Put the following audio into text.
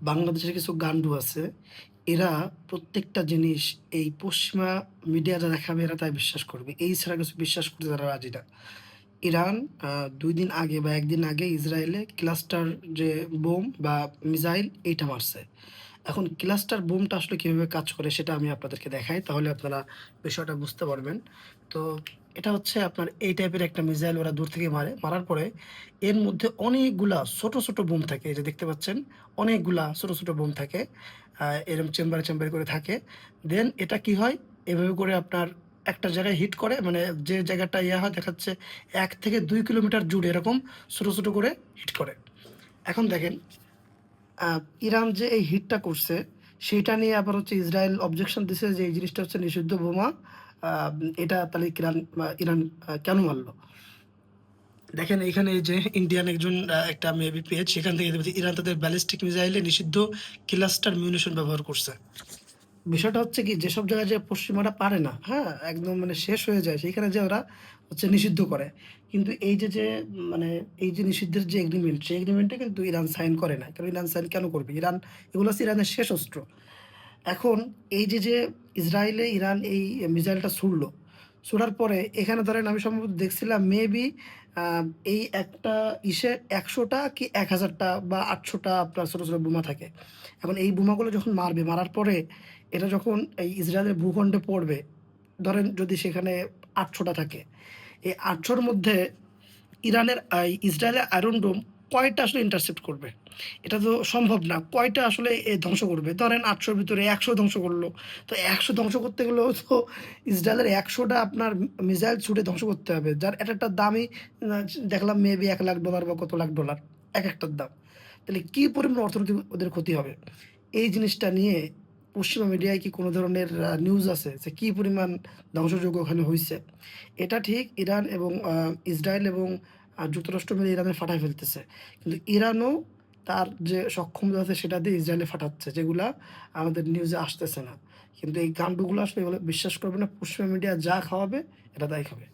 বাংলাদেশের কিছু গান্ডু আছে। এরা প্রত্যেকটা জিনিস এই পশ্চিমা মিডিয়া যা দেখাবে এরা তাই বিশ্বাস করবে। এই ছাড়া কিছু বিশ্বাস করতে তারা রাজি না। ইরান ২ দিন আগে বা ১ দিন আগে ইসরায়েলে ক্লাস্টার যে বোম বা মিসাইল এইটা মারছে। এখন ক্লাস্টার বোমটা আসলে কিভাবে কাজ করে সেটা আমি আপনাদেরকে দেখাই। তাহলে আপনারা বিষয়টা বুঝতে পারবেন। তো এটা হচ্ছে আপনার এই টাইপের একটা মিসাইল ওরা দূর থেকে মারে। মারার পরে এর মধ্যে অনেকগুলা ছোট, ছোট বোম থাকে। এই যে দেখতে পাচ্ছেন অনেকগুলা ছোট, ছোট বোম থাকে। এরকম চেম্বারে, চেম্বারে করে থাকে। দেন এটা কি হয়? এভাবে করে আপনার একটা জায়গায় হিট করে মানে যে জায়গাটা ইয়া হয় দেখা যাচ্ছে ১ থেকে ২ কিলোমিটার জুড়ে এরকম ছোট, ছোট করে হিট করে। এখন দেখেন আ ইরান যে এই হিটটা করছে, সেইটা নিয়ে আবার হচ্ছে ইসরায়েল অবজেকশন দিছে যে, এই জিনিসটা হচ্ছে নিষিদ্ধ বোমা। আ এটা তাহলে ইরান কেন মারল? দেখেন এইখানে এই যে ইন্ডিয়ান একজন একটা মেবি পেজ সেখান থেকে দেখবেন যে ইরান তাদের ব্যালিস্টিক মিসাইলে নিষিদ্ধ ক্লাস্টার মিউনিশন ব্যবহার করছে। বিষয়টা হচ্ছে কি যেসব জায়গায় যে পশ্চিমারা পারে না, হ্যাঁ? একদম মানে শেষ হয়ে যায় সেইখানে যেয়ে ওরা হচ্ছে নিষিদ্ধ করে। কিন্তু এই যে মানে এই যে নিষিদ্ধের যে এগ্রিমেন্ট, সেই এগ্রিমেন্টে কিন্তু ইরান সাইন করে নাই। কারণ ইরান সাইন কেন করবে? এগুলো হচ্ছে ইরানের শেষ অস্ত্র। এখন এই যে ইসরায়েলে ইরান এই মিসাইলটা ছুড়লো। ছোড়ার পরে এখানে ধরেন আমি সম্ভবত দেখছিলাম মেবি আ এই একটা ইসে ১০০ টা কি ১,০০০ টা বা ৮০০ টা আপনার ছোট, ছোট বোমা থাকে। এখন এই বোমাগুলো যখন মারবে, মারার পরে এটা যখন এই ইসরায়েলের ভূখণ্ডে পড়বে, ধরেন যদি সেখানে ৮০০ টা থাকে। এই ৮০০ র মধ্যে ইসরায়েলের আয়রন ডোম কয়টা আসলে ইন্টারসেপ্ট করবে? এটা তো সম্ভব না। কয়টা আসলে ধ্বংস করবে? ধরেন ৮০০ র ভিতরে ১০০ ধ্বংস করলো। তো ১০০ ধ্বংস করতে গেলেও তো ইসরায়েলের ১০০ টা আপনার মিসাইল ছুড়ে ধ্বংস করতে হবে। যার একেকটার দামই আ দেখলাম মেবি $১,০০,০০০ বা কত লাখ ডলার একেকটার দাম। তাহলে কি পরিমাণ অর্থনৈতিক ওদের ক্ষতি হবে? এই জিনিসটা নিয়ে পশ্চিমা মিডিয়ায় কি কোনো ধরনের নিউজ আছে যে কি পরিমাণ ধ্বংসযজ্ঞ ওখানে হইছে? এটা ঠিক ইরান এবং ইসরায়েল এবং যুক্তরাষ্ট্র মিলে ইরানে ফাটায় ফেলতেছে। কিন্তু ইরানও তার যে সক্ষমতা আছে সেটা দিয়ে ইসরায়েলে ফাটাচ্ছে যেগুলা আমাদের নিউজে আসতেছে না। কিন্তু এই গান্ডুগুলো আসলে এগুলো বিশ্বাস করবে না। পশ্চিমা মিডিয়া যা খাওয়াবে এটা তাই খাবে।